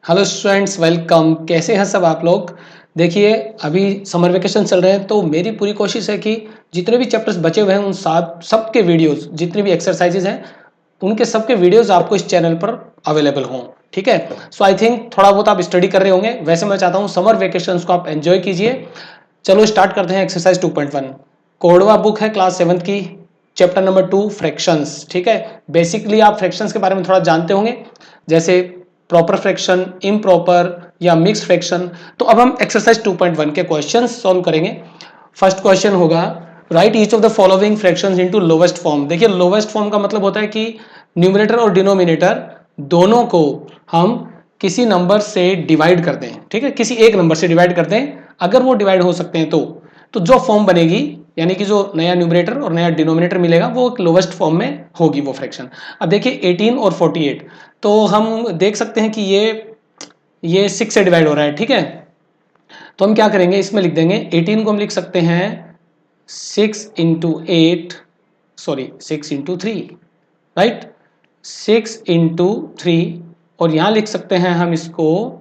Hello students, welcome. कैसे हैं सब आप लोग। देखिए, अभी समर वेकेशन चल रहे हैं तो मेरी पूरी कोशिश है कि जितने भी चैप्टर्स बचे हुए हैं उन सबके वीडियोस, जितने भी एक्सरसाइजेज हैं उनके सबके वीडियोस आपको इस चैनल पर अवेलेबल हों। ठीक है। सो आई थिंक थोड़ा बहुत आप स्टडी कर रहे होंगे। वैसे मैं चाहता हूँ समर वेकेशन को आप एंजॉय कीजिए। चलो स्टार्ट करते हैं एक्सरसाइज 2.1। कोडवा बुक है क्लास 7 की, चैप्टर नंबर 2 फ्रैक्शंस। ठीक है। बेसिकली आप फ्रैक्शंस के बारे में थोड़ा जानते होंगे, जैसे प्रॉपर फ्रैक्शन, इम्प्रॉपर या मिक्स फ्रैक्शन। तो अब हम एक्सरसाइज 2.1 के क्वेश्चंस सॉल्व करेंगे। फर्स्ट क्वेश्चन होगा, right each of the following fractions into lowest form. देखिए, लोवेस्ट फॉर्म का मतलब होता है कि न्यूमरेटर और डिनोमिनेटर दोनों को हम किसी नंबर से डिवाइड करते हैं। ठीक है, किसी एक नंबर से डिवाइड करते हैं। अगर वो डिवाइड हो सकते हैं तो जो फॉर्म बनेगी, यानी कि जो नया न्यूमरेटर और नया डिनोमिनेटर मिलेगा वो लोवेस्ट फॉर्म में होगी वो फ्रैक्शन। अब देखिए 18 और 48, तो हम देख सकते हैं कि ये 6 से डिवाइड हो रहा है। ठीक है, तो हम क्या करेंगे, इसमें लिख देंगे 18 को हम लिख सकते हैं 6 into 8, sorry 6 into 3, right, 6 into 3। और यहां लिख सकते हैं हम इसको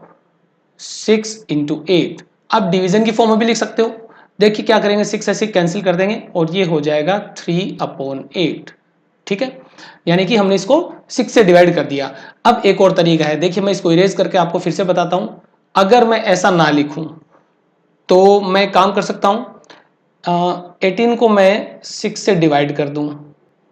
6 इंटू 8। आप डिवीजन की फॉर्म में भी लिख सकते हो। देखिए क्या करेंगे, 6 ऐसे कैंसिल कर देंगे और ये हो जाएगा 3/8। ठीक है, यानी कि हमने इसको 6 से डिवाइड कर दिया। अब एक और तरीका है, देखिए मैं इसको इरेज करके आपको फिर से बताता हूं। अगर मैं ऐसा ना लिखूं तो मैं काम कर सकता हूं, 18 को मैं 6 से डिवाइड कर दूं।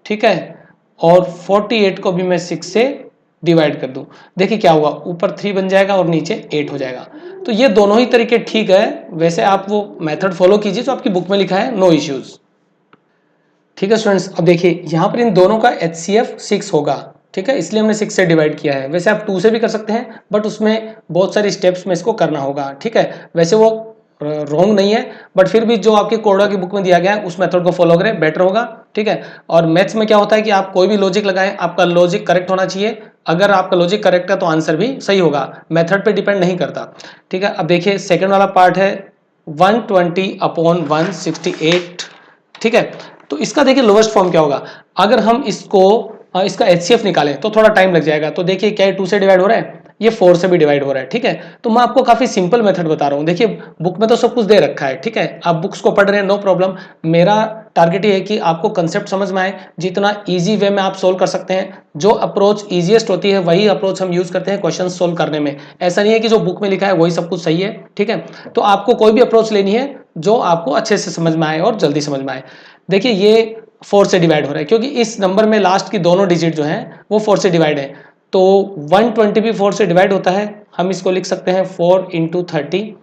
ठीक है, और 48 को भी मैं 6 से डिवाइड कर दूं। देखिए क्या हुआ, ऊपर 3 बन जाएगा और नीचे 8 हो जाएगा। तो ये दोनों ही तरीके ठीक है। वैसे आप वो मेथड फॉलो कीजिए जो आपकी बुक में लिखा है, नो इश्यूज। ठीक है स्टूडेंट्स, अब देखिए यहाँ पर इन दोनों का HCF 6 होगा। ठीक है, इसलिए हमने 6 से डिवाइड किया है। वैसे आप 2 से भी कर सकते हैं, बट उसमें बहुत सारी स्टेप्स में इसको करना होगा। ठीक है, वैसे वो रॉन्ग नहीं है, बट फिर भी जो आपके कोडा की बुक में दिया गया है उस मेथड को फॉलो करें, बेटर होगा। ठीक है, और मैथ्स में क्या होता है कि आप कोई भी लॉजिक लगाएं, आपका लॉजिक करेक्ट होना चाहिए। अगर आपका लॉजिक करेक्ट है तो आंसर भी सही होगा, मेथड पे डिपेंड नहीं करता। ठीक है, अब देखिए सेकंड वाला पार्ट है 120/168। ठीक है, तो इसका देखिए लोवेस्ट फॉर्म क्या होगा। अगर हम इसका HCF निकालें तो थोड़ा टाइम लग जाएगा। तो देखिए क्या 2 से डिवाइड हो रहा है, ये 4 से भी डिवाइड हो रहा है। ठीक है, तो मैं आपको काफी सिंपल मेथड बता रहा हूं। देखिए बुक में तो सब कुछ दे रखा है। ठीक है, आप बुक्स को पढ़ रहे हैं, नो प्रॉब्लम। मेरा टारगेट ये है कि आपको कंसेप्ट समझ में आए, जितना इजी वे में आप सोल्व कर सकते हैं। जो अप्रोच इजीएस्ट होती है वही अप्रोच हम यूज करते हैं क्वेश्चन सोल्व करने में। ऐसा नहीं है कि जो बुक में लिखा है वही सब कुछ सही है। ठीक है, तो आपको कोई भी अप्रोच लेनी है जो आपको अच्छे से समझ में आए और जल्दी समझ में आए। देखिए ये 4 से डिवाइड हो रहा है क्योंकि इस नंबर में लास्ट की दोनों डिजिट जो हैं वो 4 से डिवाइड है। तो 120 भी 4 से डिवाइड होता है। हम इसको लिख सकते हैं 4 इंटू 30,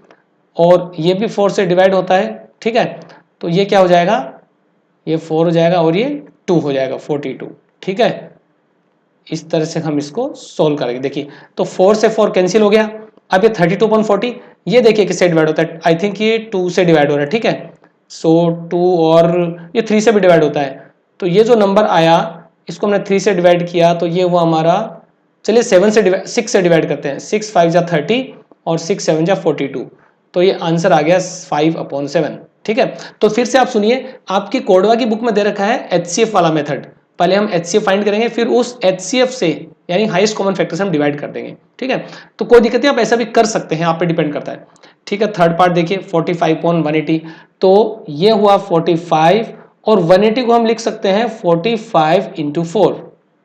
और ये भी 4 से डिवाइड होता है। ठीक है, तो ये क्या हो जाएगा, ये 4 हो जाएगा और ये 2 हो जाएगा, 42। ठीक है, इस तरह से हम इसको सोल्व करेंगे। देखिए तो 4 से 4 कैंसिल हो गया। अब ये 32/40, ये देखिए किससे डिवाइड होता है, आई थिंक ये 2 से डिवाइड हो रहा है। ठीक है, सो 2, और ये 3 से भी डिवाइड होता है। तो ये जो नंबर आया इसको हमने 3 से डिवाइड किया तो ये हुआ हमारा, चलिए 6 से डिवाइड करते हैं। 6 5 जा 30 और 6 7 जा 42, तो ये आंसर आ गया 5/7। ठीक है, तो फिर से आप सुनिए, आपकी कोडवा की बुक में दे रखा है HCF वाला मेथड। पहले हम HCF फाइंड करेंगे, फिर उस HCF से यानी हाईएस्ट कॉमन फैक्टर से हम डिवाइड कर देंगे। ठीक है, तो कोई दिक्कत नहीं, आप ऐसा भी कर सकते हैं, आप पे डिपेंड करता है। ठीक है, थर्ड पार्ट देखिए 45/180, तो ये हुआ 45, और 180 को हम लिख सकते हैं 45 इंटू 4।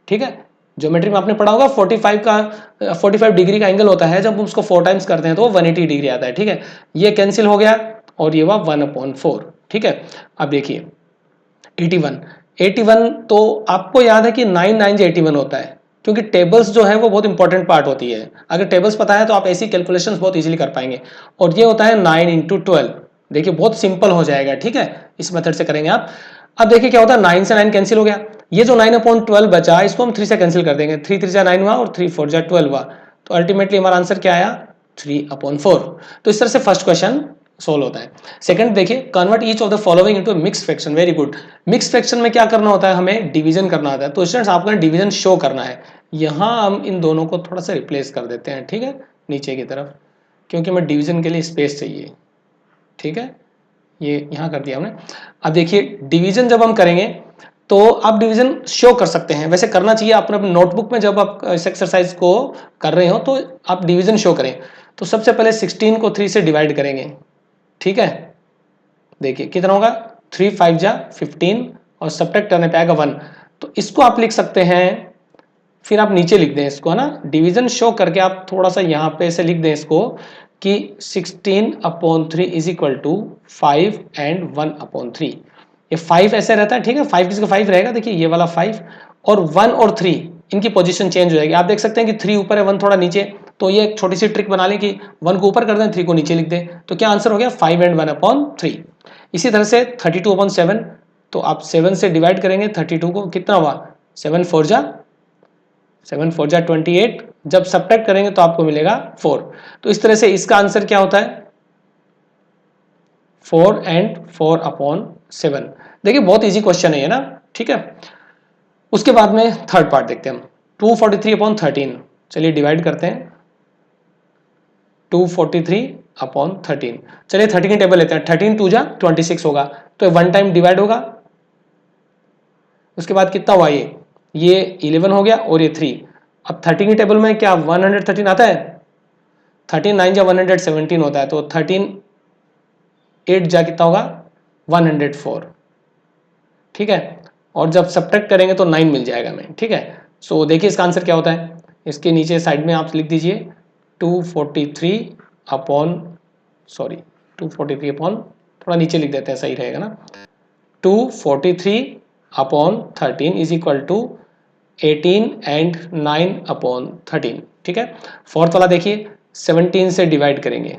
ठीक है, ज्योमेट्री में आपने पढ़ा होगा 45 डिग्री का एंगल होता है, जब हम उसको 4 टाइम्स करते हैं तो 180 डिग्री आता है। ठीक है, ये कैंसिल हो गया और ये हुआ 1/4। ठीक है, अब देखिए 81 तो आपको याद है कि 9 9 से 81 होता है, क्योंकि टेबल्स जो है वो बहुत इंपॉर्टेंट पार्ट होती है। अगर टेबल्स पता है तो आप ऐसी कैलकुलेशंस बहुत इजीली कर पाएंगे। और ये होता है 9 इंटू 12। देखिए बहुत सिंपल हो जाएगा। ठीक है, इस मेथड से करेंगे आप। अब देखिए क्या होता है, 9 से 9 कैंसिल हो गया, ये जो 9/12 बचा इसको हम 3 से कैंसिल कर देंगे। 3 3 जा 9 हुआ और 3 4 जा 12 हुआ, तो अल्टीमेटली हमारा आंसर क्या आया, 3/4। तो इस तरह से फर्स्ट क्वेश्चन सोल्व होता है। सेकंड देखिए, convert each of the following into mix fraction. Very good. Mix fraction में क्या करना होता है, हमें डिवीजन करना होता है। तो स्टूडेंट्स आपको डिवीजन शो करना है। यहां हम इन दोनों को थोड़ा सा रिप्लेस कर देते हैं। ठीक है, नीचे की तरफ, क्योंकि हमें डिवीजन के लिए स्पेस चाहिए। ठीक है, ये यहां कर दिया हमने। अब देखिए डिवीजन जब हम करेंगे तो आप डिवीजन शो कर सकते हैं, वैसे करना चाहिए अपने अपने नोटबुक में जब आप इस एक्सरसाइज को कर रहे हो तो आप डिवीजन शो करें। तो सबसे पहले 16 को 3 से डिवाइड करेंगे, ठीक है। देखिए कितना होगा, 3 5 जा 15 और सब्ट्रैक्ट करने पे आएगा 1। तो इसको आप लिख सकते हैं, फिर आप नीचे लिख दें इसको, है ना, डिवीजन शो करके आप थोड़ा सा यहाँ पे ऐसे लिख दें इसको कि 16/3 इज इक्वल टू 5 एंड 1/3। ये 5 ऐसे रहता है, ठीक है, 5 किसका 5 रहेगा, देखिए ये वाला 5 और 1 और 3 इनकी पोजीशन चेंज हो जाएगी। आप देख सकते हैं कि 3 ऊपर है 1 थोड़ा नीचे, तो ये एक छोटी सी ट्रिक बना लें कि 1 को ऊपर कर दें 3 को नीचे लिख दें, तो क्या आंसर हो गया 5 एंड 1/3। इसी तरह से 32/7, तो आप 7 से डिवाइड करेंगे 32 को, कितना हुआ 7 4 जा 28, जब सब्ट्रैक्ट करेंगे तो आपको मिलेगा 4। तो इस तरह से इसका आंसर क्या होता है 4 एंड 4/7। देखिए बहुत इजी क्वेश्चन है ये ना, ठीक है। उसके बाद में थर्ड पार्ट देखते हैं हम, 243/13। चलिए डिवाइड करते हैं 243/13। चलिए 13 की टेबल लेते हैं, 13 2 जा 26 होगा, तो 1 टाइम डिवाइड होगा। उसके बाद कितना हुआ, ये 11 हो गया और ये 3। अब 13 की टेबल में क्या 113 आता है, 13 9 जा 117 होता है, तो 13 8 जा कितना होगा 104, ठीक है। और जब सब्ट्रैक्ट करेंगे तो 9 मिल जाएगा हमें, ठीक है। सो देखिए इसका आंसर क्या होता है, इसके नीचे साइड में आप लिख दीजिए 243 थोड़ा नीचे लिख देते हैं, सही रहेगा ना, 243/13 इज इक्वल टू 18 एंड 9/13, ठीक है। फोर्थ वाला देखिए 17 से डिवाइड करेंगे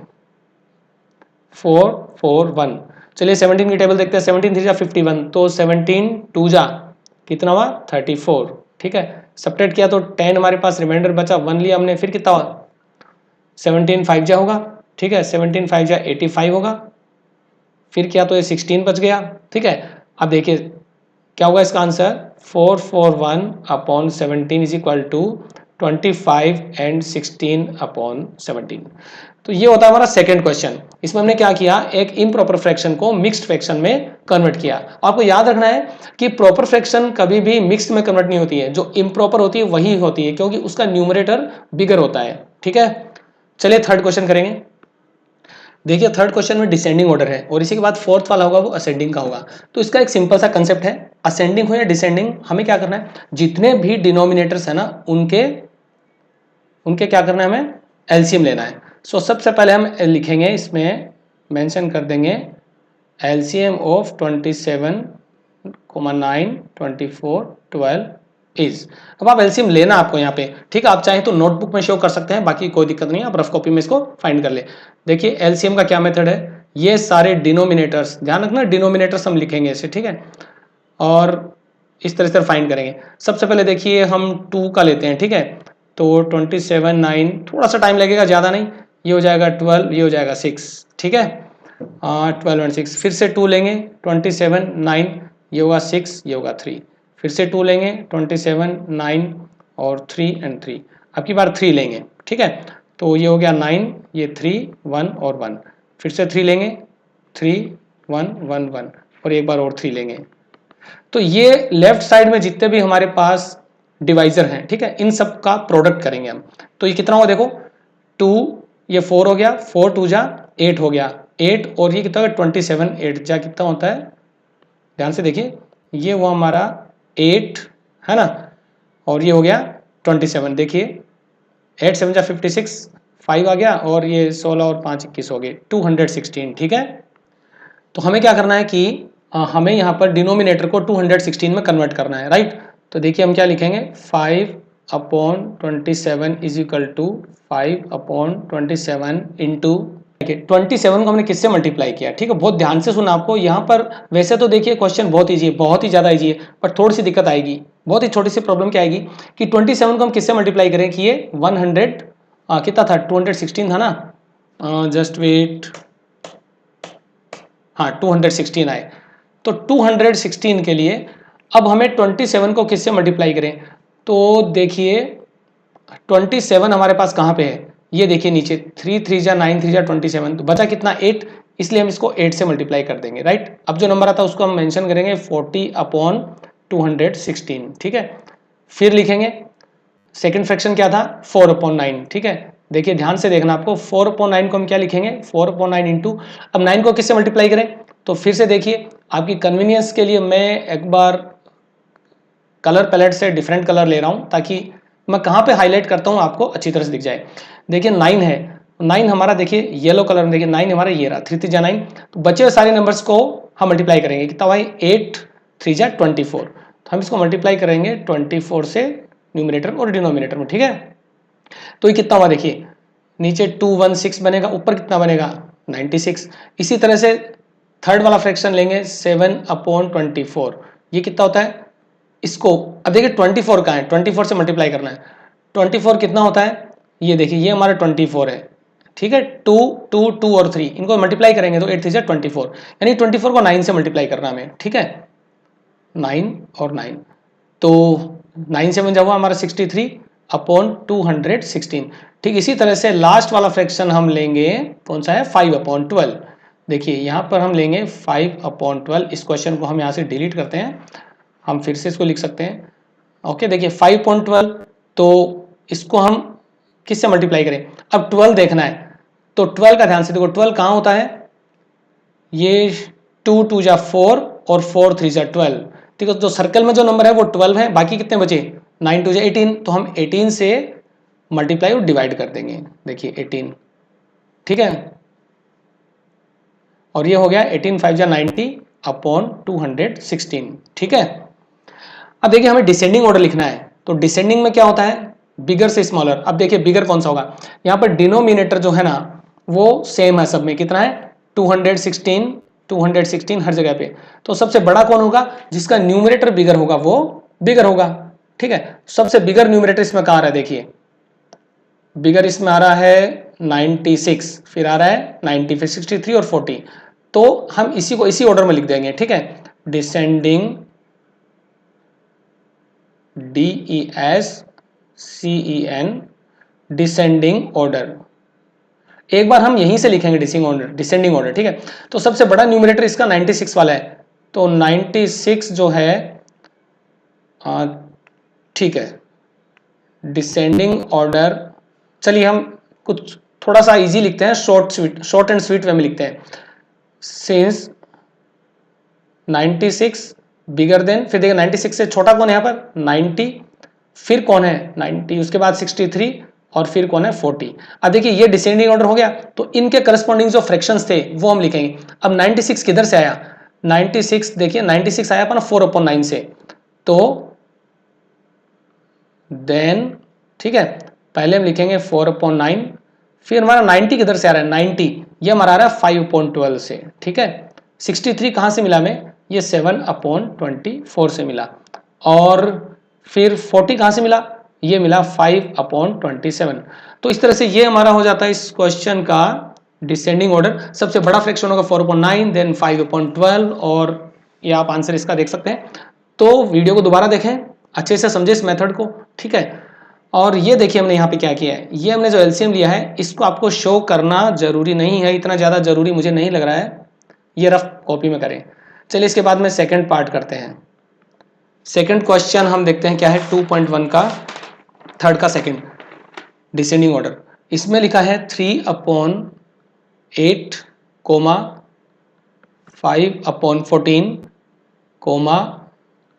4 4 1। चलिए 17 की टेबल देखते हैं, 17 3 जा 51, तो 17 2 जा कितना हुआ 34, ठीक है। सब्ट्रैक्ट किया तो 10 हमारे पास रिमाइंडर बचा, 1 लिया हमने, फिर कितना हुआ 17 5 जा होगा, ठीक है, 17 5 जा 85 होगा, फिर क्या तो ये 16 बच गया, ठीक है। अब देखिए क्या होगा इसका answer 441/17 is equal to 25 and 16/17। तो ये होता है हमारा सेकंड क्वेश्चन। इसमें हमने क्या किया, एक इम्प्रॉपर फ्रैक्शन को मिक्स्ड फ्रैक्शन में कन्वर्ट किया। आपको याद रखना है कि प्रॉपर फ्रैक्शन कभी भी मिक्स्ड में कन्वर्ट नहीं होती है, जो इम्प्रॉपर होती है वही होती है, क्योंकि उसका न्यूमरेटर बिगर होता है, ठीक है। चलिए थर्ड क्वेश्चन करेंगे। देखिए थर्ड क्वेश्चन में डिसेंडिंग ऑर्डर है और इसी के बाद फोर्थ वाला होगा वो असेंडिंग का होगा। तो इसका एक सिंपल सा कंसेप्ट है, असेंडिंग हो या डिसेंडिंग, हमें क्या करना है, जितने भी डिनोमिनेटर्स है ना उनके क्या करना है, हमें एलसीएम लेना है। सो सबसे पहले हम लिखेंगे, इसमें मेंशन कर देंगे एलसीएम ऑफ 27, 9, 24, 12 इज। अब आप एलसीएम लेना आपको यहाँ पे, ठीक है। आप चाहें तो नोटबुक में शो कर सकते हैं, बाकी कोई दिक्कत नहीं है, आप रफ कॉपी में इसको फाइंड कर ले। देखिए एलसीएम का क्या मेथड है, ये सारे डिनोमिनेटर्स, ध्यान रखना डिनोमिनेटर्स हम लिखेंगे इसे, ठीक है, और इस तरह से फाइंड करेंगे। सबसे पहले देखिए हम 2 का लेते हैं, ठीक है, तो 27 9, थोड़ा सा टाइम लगेगा, ज़्यादा नहीं, ये हो जाएगा 12, ये हो जाएगा 6, ठीक है, 12 एंड 6, फिर से 2 लेंगे 27 9, ये होगा 6, ये होगा 3, फिर से 2 लेंगे 27 9 और 3 एंड 3, अब की बार 3 लेंगे, ठीक है, तो ये हो गया 9, ये 3 1 और 1, फिर से 3 लेंगे 3 1 1 1 और एक बार और 3 लेंगे। तो ये लेफ्ट साइड में जितने भी हमारे पास डिवाइजर हैं, ठीक है, इन सब का प्रोडक्ट करेंगे हम। तो ये कितना हुआ देखो 2, ये 4 हो गया, 4 2 जा 8 हो गया 8, और ये कितना 27 8 जा कितना होता है, ध्यान से देखिए, ये हुआ हमारा 8 है ना, और ये हो गया 27, देखिए 8 7 जा 56, 5 आ गया, और ये 16 और 5 21 हो गए 216, ठीक है। तो हमें क्या करना है कि हमें यहाँ पर डिनोमिनेटर को 216 में कन्वर्ट करना है, राइट। तो देखिए हम क्या लिखेंगे 5/27 इज इक्वल टू 5/27 इंटू 27 को हमने किससे मल्टीप्लाई किया, ठीक है। बहुत ध्यान से सुना आपको यहाँ पर, वैसे तो देखिए क्वेश्चन बहुत ईजी है, बहुत ही ज़्यादा ईजी है, पर थोड़ी सी दिक्कत आएगी, बहुत ही छोटी सी प्रॉब्लम क्या आएगी कि 27 को हम किससे मल्टीप्लाई करें कि ये 100 कितना था 216 था ना, जस्ट वेट, हाँ 216 आए, तो 216 के लिए अब हमें 27 को किससे मल्टीप्लाई करें, तो देखिए 27 हमारे पास कहाँ पे है, ये देखिए नीचे 3 3 जा 9 3 जा 27, तो बचा कितना 8, इसलिए हम इसको 8 से मल्टीप्लाई कर देंगे, राइट। अब जो नंबर आता है उसको हम मेंशन करेंगे 40/8, 216, ठीक है। फिर लिखेंगे सेकंड फ्रैक्शन क्या था 4/9, ठीक है। देखिए ध्यान से देखना आपको, 4/9 को हम क्या लिखेंगे 4/9 इंटू, अब 9 को किससे मल्टीप्लाई करें, तो फिर से देखिए आपकी कन्वीनियंस के लिए मैं एक बार कलर पैलेट से डिफरेंट कलर ले रहा हूं ताकि मैं कहां पे हाईलाइट करता हूं आपको अच्छी तरह से दिख जाए। देखिए 9 है, 9 हमारा देखिए येलो कलर में, देखिए 9 हमारा ये रहा 3 3 जा 9, तो बचे हुए सारे नंबर्स को हम मल्टीप्लाई करेंगे, कितना भाई 8 3 जा 24, तो हम इसको मल्टीप्लाई करेंगे 24 से न्यूमरेटर और डिनोमिनेटर में, ठीक है। तो ये कितना हुआ देखिए, नीचे 216 बनेगा, ऊपर कितना बनेगा 96। इसी तरह से थर्ड वाला फ्रैक्शन लेंगे 7/24, ये कितना होता है, इसको अब देखिए 24 का है, 24 से मल्टीप्लाई करना है, 24 कितना होता है, ये देखिए ये हमारा 24 है, ठीक है। 2 2 2 और 3 इनको मल्टीप्लाई करेंगे तो 8 3 24, यानी 24 को 9 से मल्टीप्लाई करना हमें, ठीक है। 9 और 9, तो 9 से 1 हुआ हमारा 63/216, ठीक। इसी तरह से लास्ट वाला फ्रैक्शन हम लेंगे, कौन सा है 5/12, देखिए यहाँ पर हम लेंगे 5/12, इस क्वेश्चन को हम यहाँ से डिलीट करते हैं, हम फिर से इसको लिख सकते हैं, ओके। देखिए 5/12, तो इसको हम किससे मल्टीप्लाई करें, अब 12 देखना है, तो 12 का ध्यान से देखो, 12 कहाँ होता है, ये 2 2 जा 4 और 4 3 जा 12, ठीक है। तो सर्कल में जो नंबर है वो 12 है, बाकी कितने बचे 9 2 जा 18, तो हम 18 से मल्टीप्लाई और डिवाइड कर देंगे, देखिए 18, ठीक है। और ये हो गया 18 5 जा 90/216, ठीक है। अब देखिए हमें डिसेंडिंग ऑर्डर लिखना है, तो डिसेंडिंग में क्या होता है बिगर से स्मॉलर। अब देखिए बिगर कौन सा होगा, यहाँ पर डिनोमिनेटर जो है ना वो सेम है सब में, कितना है 216 हर जगह पे, तो सबसे बड़ा कौन होगा, जिसका न्यूमरेटर बिगर होगा वो बिगर होगा, ठीक है। सबसे बिगर न्यूमरेटर इसमें कहाँ आ रहा है, देखिए बिगर इसमें आ रहा है 96, फिर आ रहा है 90, फिर 63 और 40, तो हम इसी को इसी ऑर्डर में लिख देंगे, ठीक है। डिसेंडिंग DESCEN डिसेंडिंग ऑर्डर, एक बार हम यहीं से लिखेंगे डिसेंडिंग ऑर्डर, ठीक है। तो सबसे बड़ा न्यूमरेटर इसका 96 वाला है, तो 96 जो है ठीक है, डिसेंडिंग ऑर्डर, चलिए हम कुछ थोड़ा सा इजी लिखते हैं, शॉर्ट एंड स्वीट वे में लिखते हैं, सिंस 96 बिगर देन, फिर देखिए 96 से छोटा कौन है यहाँ पर 90, फिर कौन है 90, उसके बाद 63 और फिर कौन है 40। अब देखिए ये डिसेंडिंग ऑर्डर हो गया, तो इनके करस्पॉन्डिंग जो फ्रैक्शंस थे वो हम लिखेंगे। अब 96 किधर से आया, 96 देखिए 96 आया अपना 4/9 से, तो देन ठीक है, पहले हम लिखेंगे 4/9, फिर हमारा 90 किधर से आ रहा है 90, ये हमारा आ रहा है 5/12 से, ठीक है। 63 कहाँ से मिला हमें, ये 7/24 से मिला, और फिर 40 कहाँ से मिला, ये मिला 5/27। तो इस तरह से ये हमारा हो जाता है इस क्वेश्चन का डिसेंडिंग ऑर्डर। सबसे बड़ा फ्रैक्शन होगा 4/9, देन 5/12, और ये आप आंसर इसका देख सकते हैं। तो वीडियो को दोबारा देखें, अच्छे से समझे इस मेथड को, ठीक है। और ये देखिए हमने यहाँ पे क्या किया है, ये हमने जो एलसीएम लिया है इसको आपको शो करना जरूरी नहीं है, इतना ज़्यादा जरूरी मुझे नहीं लग रहा है, ये रफ कॉपी में करें। चलिए इसके बाद में सेकंड पार्ट करते हैं। सेकंड क्वेश्चन हम देखते हैं क्या है, 2.1 का थर्ड का सेकंड डिसेंडिंग ऑर्डर। इसमें लिखा है 3/8, 5/14,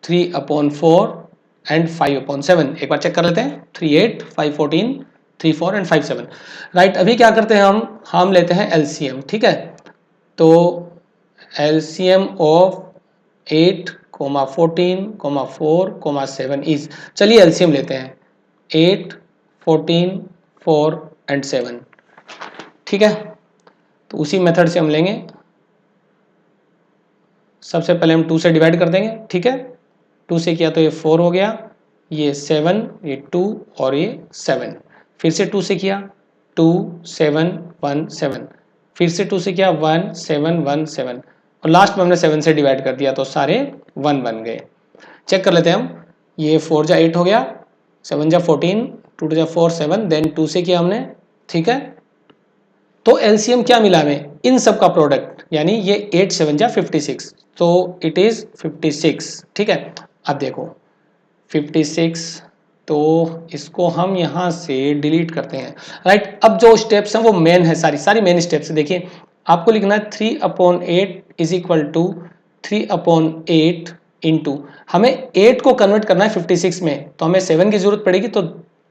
3/4 एंड 5/7। एक बार चेक कर लेते हैं, 3 8 5 14 3 4 एंड 5 7, राइट। अभी क्या करते हैं हम लेते हैं एलसीएम, ठीक है। तो एलसीएम ऑफ 8, 14, 4, 7 इज, चलिए एलसीएम लेते हैं 8 14 4 एंड 7, ठीक है। तो उसी मेथड से हम लेंगे, सबसे पहले हम 2 से डिवाइड कर देंगे, ठीक है। 2 से किया तो ये 4 हो गया, ये 7, ये 2 और ये 7, फिर से 2 से किया 2 7 1 7, फिर से 2 से किया 1 7 1 7, और लास्ट में हमने 7 से डिवाइड कर दिया तो सारे 1 बन गए। चेक कर लेते हैं हम, ये 4 जा 8 हो गया, 7 जा 14, 2 जा 4 7, देन 2 से किया हमने, ठीक है। तो एलसीएम क्या मिला हमें, इन सब का प्रोडक्ट, यानी ये 8 7 जा 56, तो इट इज 56, ठीक है। अब देखो 56, तो इसको हम यहाँ से डिलीट करते हैं, राइट। अब जो स्टेप्स हैं वो मेन है, सारी मेन स्टेप्स। देखिए आपको लिखना है 3/8 इज इक्वल टू 3/8 इंटू, हमें 8 को कन्वर्ट करना है 56 में, तो हमें 7 की जरूरत पड़ेगी, तो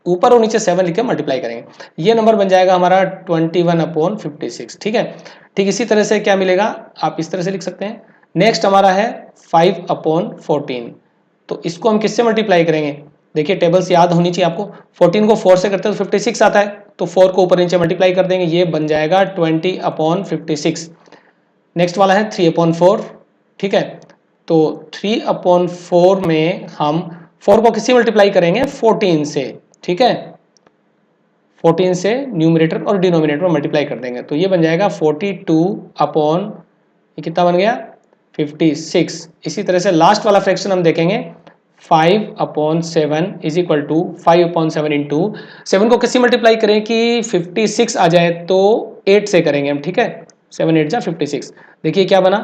ऊपर और नीचे 7 लिख के मल्टीप्लाई करेंगे। ये नंबर बन जाएगा हमारा 21/56, ठीक है। ठीक इसी तरह से क्या मिलेगा, आप इस तरह से लिख सकते हैं। नेक्स्ट हमारा है 5/14, तो इसको हम किससे मल्टीप्लाई करेंगे, देखिए टेबल्स याद होनी चाहिए आपको। 14 को 4 से करते हैं तो 56 आता है, तो 4 को ऊपर नीचे मल्टीप्लाई कर देंगे, ये बन जाएगा 20/56। नेक्स्ट वाला है 3/4, ठीक है। तो 3/4 में हम 4 को किससे मल्टीप्लाई करेंगे, 14 से, ठीक है। 14 से न्यूमरेटर और डिनोमिनेटर में मल्टीप्लाई कर देंगे, तो ये बन जाएगा 42 ये कितना बन गया 56। इसी तरह से लास्ट वाला फ्रैक्शन हम देखेंगे 5/7 इज इक्वल टू 5/7 इंटू 7 को किससे मल्टीप्लाई करें कि 56 आ जाए, तो 8 से करेंगे हम, ठीक है। 7 8 जा 56, देखिए क्या बना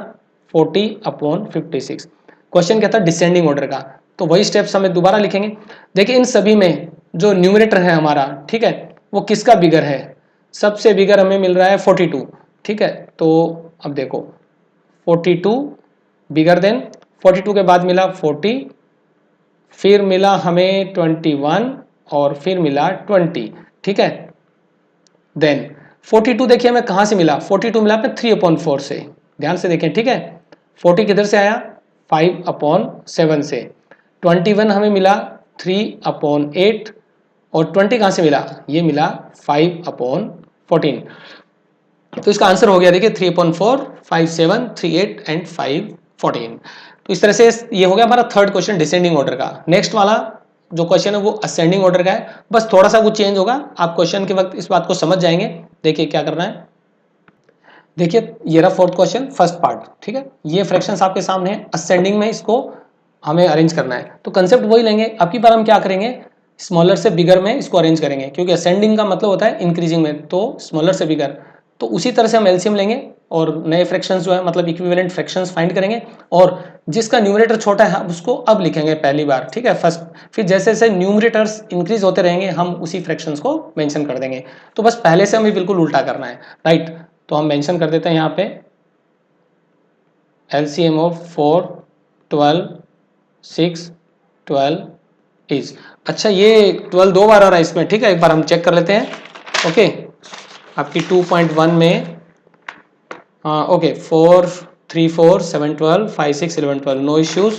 40/56। क्वेश्चन क्या था, डिसेंडिंग ऑर्डर का, तो वही स्टेप्स हमें दोबारा लिखेंगे। देखिए इन सभी में जो न्यूमरेटर है हमारा, ठीक है, वो किसका बिगर है, सबसे बिगर हमें मिल रहा है 42, ठीक है। तो अब देखो 42 बिगर देन 42 के बाद मिला 40, फिर मिला हमें 21 और फिर मिला 20, ठीक है। देन 42 देखिए हमें कहाँ से मिला, 42 मिला हमें 3/4 से, ध्यान से देखें, ठीक है। 40 किधर से आया, 5/7 से। 21 हमें मिला 3/8 और 20 कहाँ से मिला, ये मिला 5/14। तो इसका आंसर हो गया देखिए 3/4, 5, 7, 3, 8 एंड 5, 14। तो इस तरह से ये हो गया हमारा थर्ड क्वेश्चन डिसेंडिंग ऑर्डर का। नेक्स्ट वाला जो क्वेश्चन है वो असेंडिंग ऑर्डर का है, बस थोड़ा सा कुछ चेंज होगा, आप क्वेश्चन के वक्त इस बात को समझ जाएंगे। देखिए क्या करना है, देखिए ये रहा फोर्थ क्वेश्चन फर्स्ट पार्ट, ठीक है। ये फ्रैक्शंस आपके सामने है, असेंडिंग में इसको हमें अरेंज करना है, तो कंसेप्ट वही लेंगे। अब की बार हम क्या करेंगे, स्मॉलर से बिगर में इसको अरेंज करेंगे, क्योंकि असेंडिंग का मतलब होता है इंक्रीजिंग में, तो स्मॉलर से बिगर। तो उसी तरह से हम एलसीएम लेंगे और नए फ्रैक्शंस जो है मतलब इक्विवेलेंट फ्रैक्शंस फाइंड करेंगे, और जिसका न्यूमरेटर छोटा है उसको अब लिखेंगे पहली बार, ठीक है, फर्स्ट। फिर जैसे जैसे न्यूमरेटर्स इंक्रीज होते रहेंगे हम उसी फ्रैक्शंस को मेंशन कर देंगे। तो बस पहले से हमें बिल्कुल उल्टा करना है, राइट। तो हम मेंशन कर देते हैं यहाँ पे एलसीएम ऑफ 4, 12, 6, 12 इज, अच्छा ये 12 दो बार आ रहा है इसमें, ठीक है, एक बार हम चेक कर लेते हैं। ओके आपकी 2.1 में ओके 4, 3, 4, 7, 12, 5, 6, 11, 12 नो इश्यूज।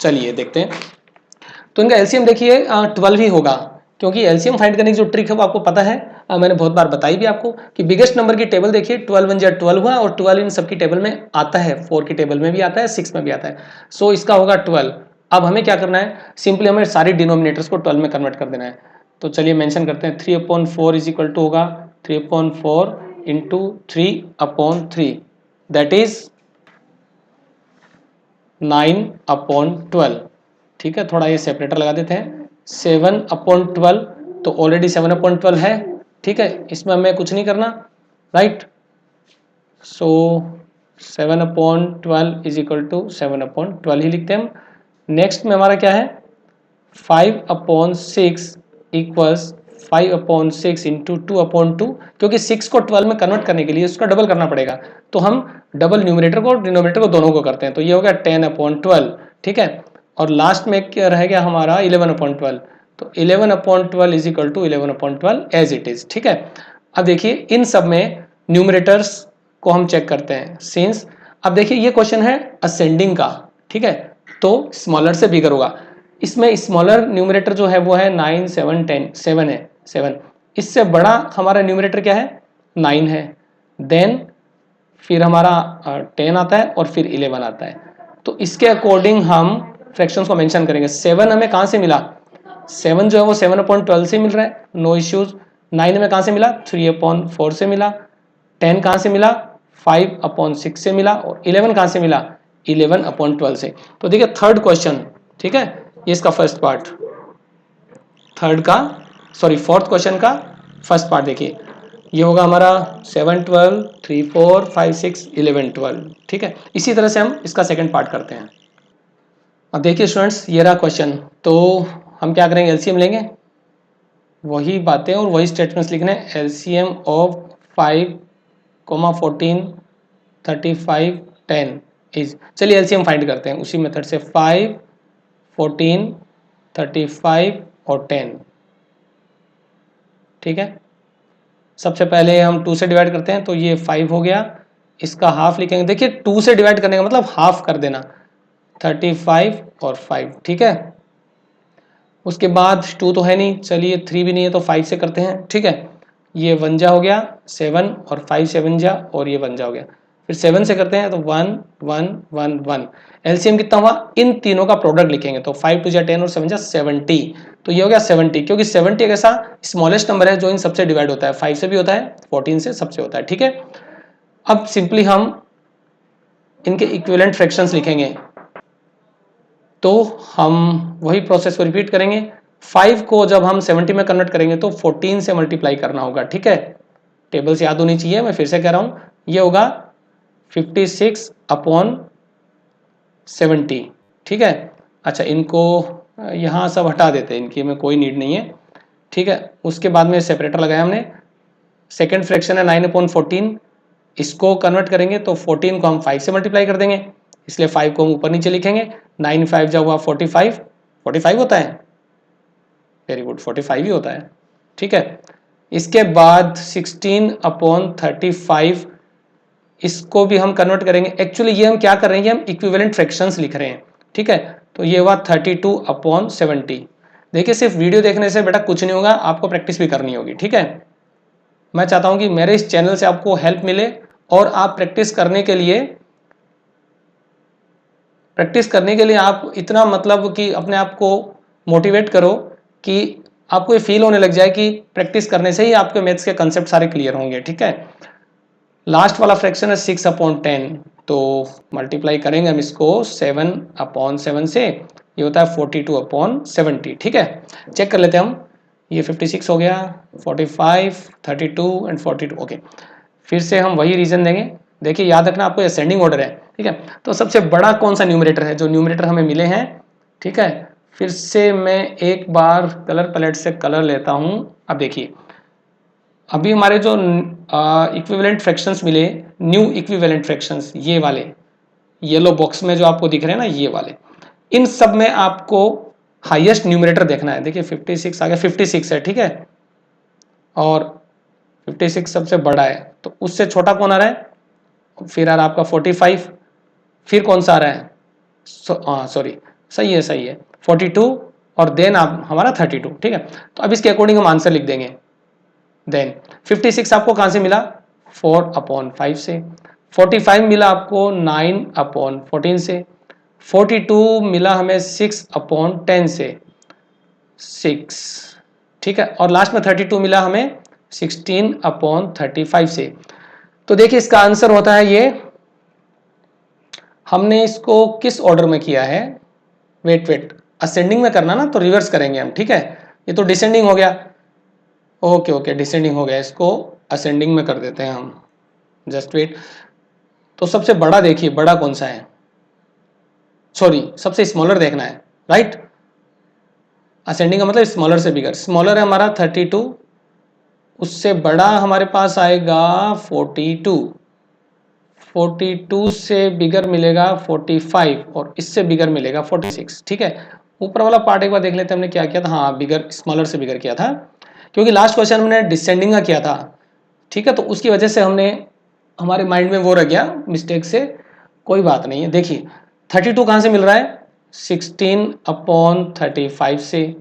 चलिए देखते हैं, तो इनका एलसीएम देखिए 12 ही होगा, क्योंकि एलसीएम फाइंड करने की जो ट्रिक है वो आपको पता है, मैंने बहुत बार बताई भी आपको कि बिगेस्ट नंबर की टेबल देखिए 12 1 12 हुआ, और 12 इन सबकी टेबल में आता है, 4 की टेबल में भी आता है, 6 में भी आता है, सो इसका होगा 12। अब हमें क्या करना है, सिंपली हमें सारी डिनोमिनेटर्स को 12 में कन्वर्ट कर देना है। तो चलिए मेंशन करते हैं 3/4 इज इक्वल टू होगा 3/4 इंटू 3/3, दैट इज 9/12, ठीक है। थोड़ा ये सेपरेटर लगा देते हैं, 7/12, तो ऑलरेडी 7/12 है, ठीक है, इसमें हमें कुछ नहीं करना, right. So 7/12 is equal to 7/12 ही लिखते हैं हम। नेक्स्ट में हमारा क्या है 5/6 इक्वल्स 5/6 इंटू 2/2, क्योंकि 6 को 12 में कन्वर्ट करने के लिए उसका डबल करना पड़ेगा, तो हम डबल न्यूमरेटर को और डिनोमिनेटर को दोनों को करते हैं, तो ये हो गया 10/12, ठीक है। और लास्ट में क्या रह गया हमारा 11/12, तो 11/12 is equal to 11/12 as it is, ठीक है। अब देखिए इन सब में न्यूमरेटर्स को हम चेक करते हैं सिंस, अब देखिए ये क्वेश्चन है असेंडिंग का, ठीक है, तो स्मॉलर से बिगर होगा। इसमें स्मॉलर न्यूमरेटर जो है वो है 9, 7, 10, 7 है, 7। इससे बड़ा हमारा न्यूमरेटर क्या है 9 है, देन फिर हमारा 10 आता है और फिर 11 आता है। तो इसके अकॉर्डिंग हम फ्रैक्शंस को मेंशन करेंगे। 7 हमें कहाँ से मिला, 7 जो है वो 7/12 से मिल रहा है, नो इश्यूज। 9 हमें कहाँ से मिला 3/4 से मिला, 10 कहाँ से मिला 5/6 से मिला, और 11 कहाँ से मिला 11/12 से। तो देखिए थर्ड क्वेश्चन, ठीक है, ये इसका फर्स्ट पार्ट, फोर्थ क्वेश्चन का फर्स्ट पार्ट देखिए, ये होगा हमारा 7, 12, 3, 4, 5, 6, 11, 12, ठीक है। इसी तरह से हम इसका सेकंड पार्ट करते हैं। अब देखिए स्टूडेंट्स, ये रहा क्वेश्चन। तो हम क्या करेंगे, एलसीएम लेंगे, वही बातें और वही स्टेटमेंट्स लिखने। एलसीएम ऑफ 5, 14, 35, 10 इज, चलिए एलसीएम फाइंड करते हैं उसी मेथड से। 5, 14, 35 और 10, ठीक है। सबसे पहले हम 2 से डिवाइड करते हैं, तो ये 5 हो गया, इसका हाफ लिखेंगे। देखिए 2 से डिवाइड करने का मतलब हाफ कर देना, 35 और 5, ठीक है। उसके बाद 2 तो है नहीं, चलिए 3 भी नहीं है, तो 5 से करते हैं, ठीक है। ये 1 जा हो गया 7 और 5 7 जा, और ये 1 जा हो गया। फिर 7 से करते हैं तो 1 1 1 1। एलसीएम कितना हुआ, इन तीनों का प्रोडक्ट लिखेंगे, तो 5 2 जा 10 और 7 जा 70। तो ये हो गया 70, क्योंकि 70 एक ऐसा स्मॉलेस्ट नंबर है जो इन सबसे डिवाइड होता है। 5 से भी होता है, 14 से सबसे होता है, ठीक है। अब सिंपली हम इनके इक्विवेलेंट फ्रैक्शंस लिखेंगे, तो हम वही प्रोसेस को रिपीट करेंगे। 5 को जब हम 70 में कन्वर्ट करेंगे तो 14 से मल्टीप्लाई करना होगा, ठीक है। टेबल्स याद होनी चाहिए, मैं फिर से कह रहा हूं, ये होगा 56/70, ठीक है। अच्छा, इनको यहाँ सब हटा देते हैं, इनकी में कोई नीड नहीं है, ठीक है। उसके बाद में सेपरेटर लगाया हमने। सेकेंड फ्रैक्शन है 9/14, इसको कन्वर्ट करेंगे तो 14 को हम 5 से मल्टीप्लाई कर देंगे, इसलिए 5 को हम ऊपर नीचे लिखेंगे। 9 5 जा हुआ 45, 45 होता है, वेरी गुड, 45 ही होता है, ठीक है। इसके बाद 16/35, इसको भी हम कन्वर्ट करेंगे। एक्चुअली ये हम क्या कर रहे हैं, हम इक्विवेलेंट फ्रैक्शंस लिख रहे हैं, ठीक है। तो ये हुआ 32/70। देखिए सिर्फ वीडियो देखने से बेटा कुछ नहीं होगा, आपको प्रैक्टिस भी करनी होगी, ठीक है। मैं चाहता हूं कि मेरे इस चैनल से आपको हेल्प मिले और आप प्रैक्टिस करने के लिए आप इतना मतलब कि अपने आप को मोटिवेट करो कि आपको ये फील होने लग जाए कि प्रैक्टिस करने से ही आपके मैथ्स के कंसेप्ट सारे क्लियर होंगे, ठीक है। लास्ट वाला फ्रैक्शन है 6/10, तो मल्टीप्लाई करेंगे हम इसको 7/7 से, ये होता है 42/70, ठीक है। चेक कर लेते हैं हम, ये 56 हो गया, 45, 32 एंड 42, ओके। फिर से हम वही रीजन देंगे। देखिए याद रखना, आपको असेंडिंग ऑर्डर है, ठीक है। तो सबसे बड़ा कौन सा न्यूमरेटर है, जो न्यूमरेटर हमें मिले हैं, ठीक है। फिर से मैं एक बार कलर पैलेट से कलर लेता हूं। अब देखिए, अभी हमारे जो इक्विवेलेंट फ्रैक्शंस मिले, न्यू इक्विवेलेंट फ्रैक्शंस, ये वाले येलो बॉक्स में जो आपको दिख रहे हैं ना, ये वाले, इन सब में आपको हाईएस्ट न्यूमरेटर देखना है। देखिए 56 आ गया, 56 है, ठीक है, और 56 सबसे बड़ा है, तो उससे छोटा कौन आ रहा है, फिर आ रहा है आपका 45, फिर कौन सा आ रहा है, सॉरी सही है 42, और देन आप हमारा 32, ठीक है। तो अब इसके अकॉर्डिंग हम आंसर लिख देंगे। देन 56 आपको कहां से मिला, 4/5 से। 45 मिला आपको 9/14 से। 42 मिला हमें 6/10 से, 6, ठीक है। और लास्ट में 32 मिला हमें 16/35 से। तो देखिए इसका आंसर होता है ये। हमने इसको किस ऑर्डर में किया है, वेट असेंडिंग में करना ना, तो रिवर्स करेंगे हम, ठीक है। ये तो डिसेंडिंग हो गया, ओके डिसेंडिंग हो गया, इसको असेंडिंग में कर देते हैं हम, जस्ट वेट। तो सबसे बड़ा देखिए, बड़ा कौन सा है, सॉरी सबसे स्मॉलर देखना है, राइट। असेंडिंग का मतलब स्मॉलर से बिगर, स्मॉलर है हमारा 32, उससे बड़ा हमारे पास आएगा 42 से बिगर मिलेगा 45, और इससे बिगर मिलेगा 46, ठीक है। ऊपर वाला पार्ट एक बार देख लेते हैं हमने क्या किया था, हाँ बिगर, स्मॉलर से बिगर किया था, क्योंकि लास्ट क्वेश्चन हमने डिसेंडिंग का किया था, ठीक है। तो उसकी वजह से हमने, हमारे माइंड में वो रह गया मिस्टेक से, कोई बात नहीं है। देखिए 32 कहाँ से मिल रहा है, 16/35 से।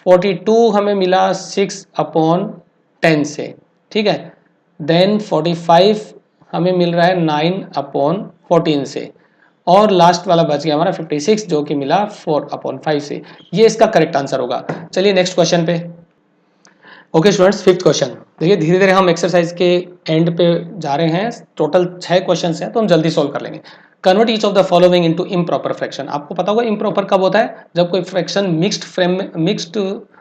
42 हमें मिला 6/10 से, ठीक है। देन 45 हमें मिल रहा है 9/14 से, और लास्ट वाला बच गया हमारा 56, जो कि मिला 4/5 से। ये इसका करेक्ट आंसर होगा। चलिए नेक्स्ट क्वेश्चन पे। Okay students, fifth question. देखिए धीरे धीरे हम एक्सरसाइज के एंड पे जा रहे हैं, टोटल 6 क्वेश्चन हैं, तो हम जल्दी सॉल्व कर लेंगे। Convert each of the following into improper fraction. आपको पता होगा इम्प्रॉपर कब होता है, जब कोई फ्रैक्शन मिक्स्ड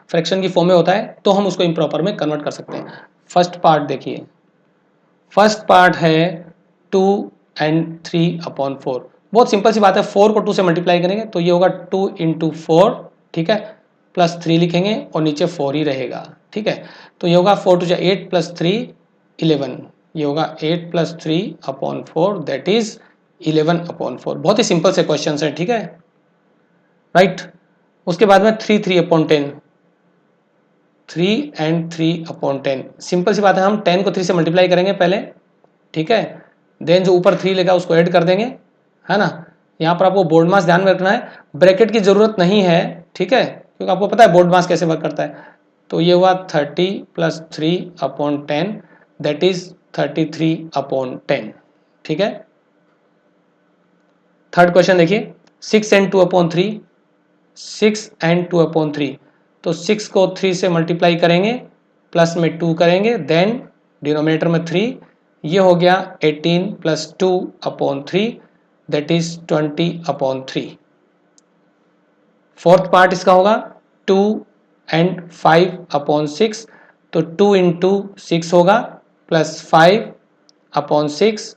फ्रैक्शन की फॉर्म में होता है, तो हम उसको इम्प्रॉपर में कन्वर्ट कर सकते हैं। फर्स्ट पार्ट देखिए, फर्स्ट पार्ट है 2 and 3/4, बहुत सिंपल सी बात है, 4 को 2 से मल्टीप्लाई करेंगे तो ये होगा 2 इंटू 4, ठीक है, प्लस 3 लिखेंगे और नीचे 4 ही रहेगा, ठीक है। तो ये होगा 4 टू जा 8 प्लस 3 11, ये होगा 8 plus 3 upon 4 that is 11 upon 4। बहुत ही सिंपल से क्वेश्चन है, ठीक है, राइट। उसके बाद में 3 अपॉन 10, 3 एंड 3 अपॉन 10, सिंपल सी बात है, हम 10 को 3 से मल्टीप्लाई करेंगे पहले, ठीक है, देन जो ऊपर 3 लेगा उसको ऐड कर देंगे, है ना। यहाँ पर आपको बोर्ड मास ध्यान में रखना है, ब्रैकेट की जरूरत नहीं है, ठीक है, क्योंकि आपको पता है बोर्ड मास कैसे वर्क करता है। तो ये हुआ 30 plus 3 upon 10 that is 33 upon 10, ठीक है। थर्ड क्वेश्चन देखिए, 6 एंड 2 अपॉन 3, 6 एंड 2 अपॉन 3, तो 6 को 3 से मल्टीप्लाई करेंगे, प्लस में 2 करेंगे, देन डिनोमिनेटर में 3, ये हो गया 18 plus 2 upon 3 that is 20 upon 3। Fourth part इसका होगा 2 एंड 5 अपॉन 6, तो 2 इंटू 6 होगा प्लस 5 अपॉन 6,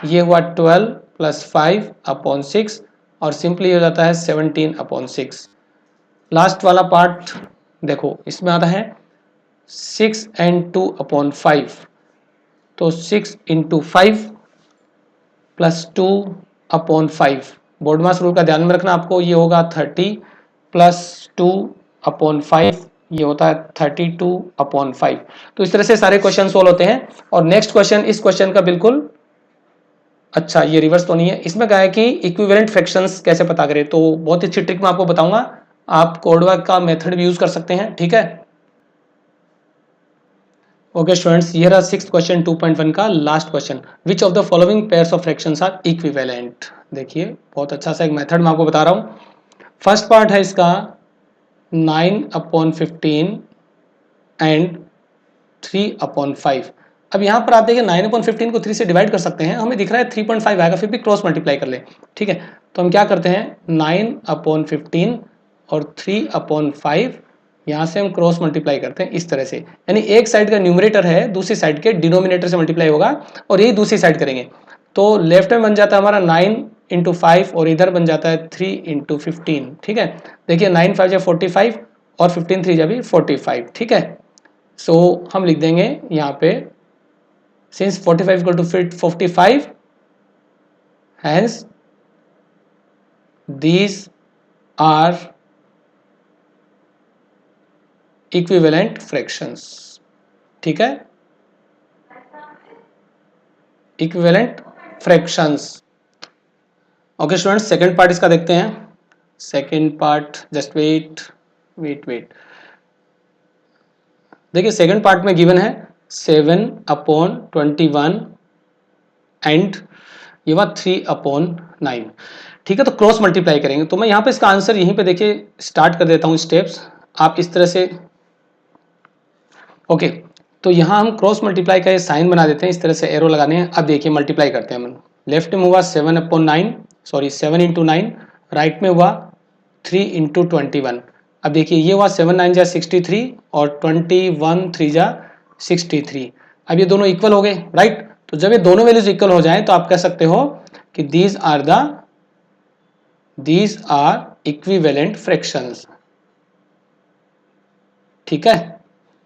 ये हुआ 12 प्लस 5 अपॉन 6 और सिंपली हो जाता है 17 अपॉन 6। लास्ट वाला पार्ट देखो, इसमें आता है 6 एंड 2 अपॉन 5, तो 6 इंटू 5 प्लस 2 अपॉन 5, बोर्ड मास रूल का ध्यान में रखना आपको, ये होगा 30 प्लस 2 अपॉन 5, ये होता है 32 अपॉन 5। तो इस तरह से सारे क्वेश्चन सोल्व होते हैं। और नेक्स्ट क्वेश्चन, इस क्वेश्चन का बिल्कुल, अच्छा ये रिवर्स तो नहीं है, इसमें कहा है कि इक्विवेलेंट फ्रैक्शंस कैसे पता करें, तो बहुत ही अच्छी ट्रिक मैं आपको बताऊंगा, आप कोडवर्क का मेथड भी यूज कर सकते हैं, ठीक है। ओके स्टूडेंट्स, ये रहा सिक्स्थ क्वेश्चन 2.1 का last question, which of the following pairs of fractions are equivalent. देखिए बहुत अच्छा सा एक मेथड मैं आपको बता रहा हूँ। फर्स्ट पार्ट है इसका 9 अपॉन 15 एंड 3 अपॉन 5। अब यहाँ पर आप देखिए 9 अपॉन 15 को 3 से डिवाइड कर सकते हैं, हमें दिख रहा है 3.5 आएगा, फिर भी क्रॉस मल्टीप्लाई कर ले, ठीक है। तो हम क्या करते हैं, 9 अपॉन 15 और 3 अपॉन 5, यहाँ से हम क्रॉस मल्टीप्लाई करते हैं इस तरह से, यानी एक साइड का न्यूमरेटर है दूसरी साइड के डिनोमिनेटर से मल्टीप्लाई होगा और यही दूसरी साइड करेंगे। तो लेफ्ट में बन जाता है हमारा 9 इंटू 5 और इधर बन जाता है 3 इंटू 15, ठीक है। देखिए 9 5 जा 45 और 15 3 जा भी 45, ठीक है। सो हम लिख देंगे यहाँ पे, since 45 equal to 45, hence these are equivalent fractions, ठीक है, equivalent fractions। Okay students, second part इसका देखते हैं। Second part, just wait wait wait, देखिए सेकेंड पार्ट में गिवन है 7 अपॉन 21 एंड ये बात 3 अपॉन 9, ठीक है। तो क्रॉस मल्टीप्लाई करेंगे, तो मैं यहाँ पे इसका आंसर यहीं पे देखिए स्टार्ट कर देता हूँ स्टेप्स, आप इस तरह से, ओके। तो यहाँ हम क्रॉस मल्टीप्लाई का ये साइन बना देते हैं, इस तरह से एरो लगाने हैं। अब देखिए मल्टीप्लाई करते हैं हम, लेफ्ट में हुआ 7 अपॉन 9, सॉरी 7 इंटू 9, राइट में हुआ 3 इंटू 21। अब देखिए ये हुआ 7 9 जा 63 और 21 3 जा 63। अब ये दोनों इक्वल हो गए, राइट। तो जब ये दोनों वैल्यूज इक्वल हो जाए तो आप कह सकते हो कि दीज आर इक्विवेलेंट फ्रैक्शंस, ठीक है।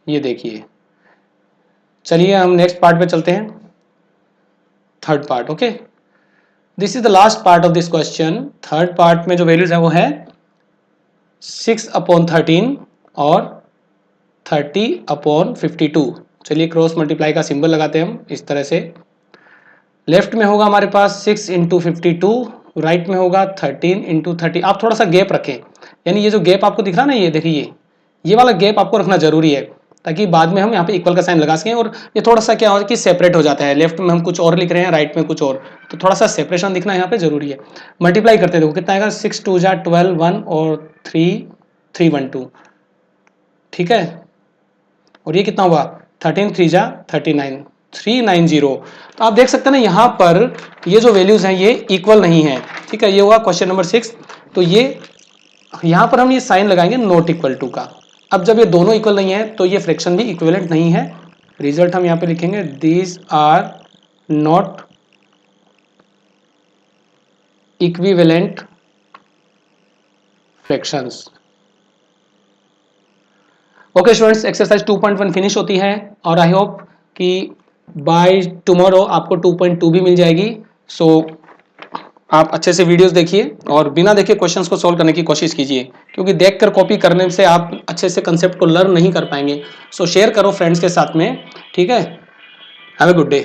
ये देखिए, चलिए हम नेक्स्ट पार्ट पे चलते हैं, third part. Okay, this is the last part of this question. Third part में जो वैल्यूज है वो है 6 अपॉन 13 और 30 अपॉन 52। चलिए क्रॉस मल्टीप्लाई का सिंबल लगाते हैं हम इस तरह से, लेफ्ट में होगा हमारे पास 6 इंटू 52, राइट में होगा 13 इंटू 30। आप थोड़ा सा गैप रखें, यानी ये जो गैप आपको दिख रहा है ना, ये देखिए ये वाला गैप आपको रखना जरूरी है, ताकि बाद में हम यहाँ पे इक्वल का साइन लगा सकें। और ये थोड़ा सा क्या हो कि सेपरेट हो जाता है, लेफ्ट में हम कुछ और लिख रहे हैं, राइट में कुछ और, तो थोड़ा सा सेपरेशन दिखना यहाँ पे जरूरी है। मल्टीप्लाई करते देखो कितना आएगा, 6 2 जा 12 1 और 3 3 1 2, ठीक है। और ये कितना हुआ 13 3 जा 39 390। तो आप देख सकते हैं ना यहाँ पर ये जो वैल्यूज हैं ये इक्वल नहीं है, ठीक है। ये हुआ क्वेश्चन नंबर 6। तो ये यहाँ पर हम ये साइन लगाएंगे नॉट इक्वल टू का। अब जब ये दोनों इक्वल नहीं है तो ये फ्रैक्शन भी इक्विवेलेंट नहीं है। रिजल्ट हम यहाँ पे लिखेंगे, these are not equivalent fractions. Okay students, exercise 2.1 finish होती है और आई होप कि बाय टुमारो आपको 2.2 भी मिल जाएगी। सो आप अच्छे से वीडियोस देखिए और बिना देखे क्वेश्चंस को सॉल्व करने की कोशिश कीजिए, क्योंकि देखकर कॉपी करने से आप अच्छे से कंसेप्ट को लर्न नहीं कर पाएंगे। सो शेयर करो फ्रेंड्स के साथ में, ठीक है। Have a good day.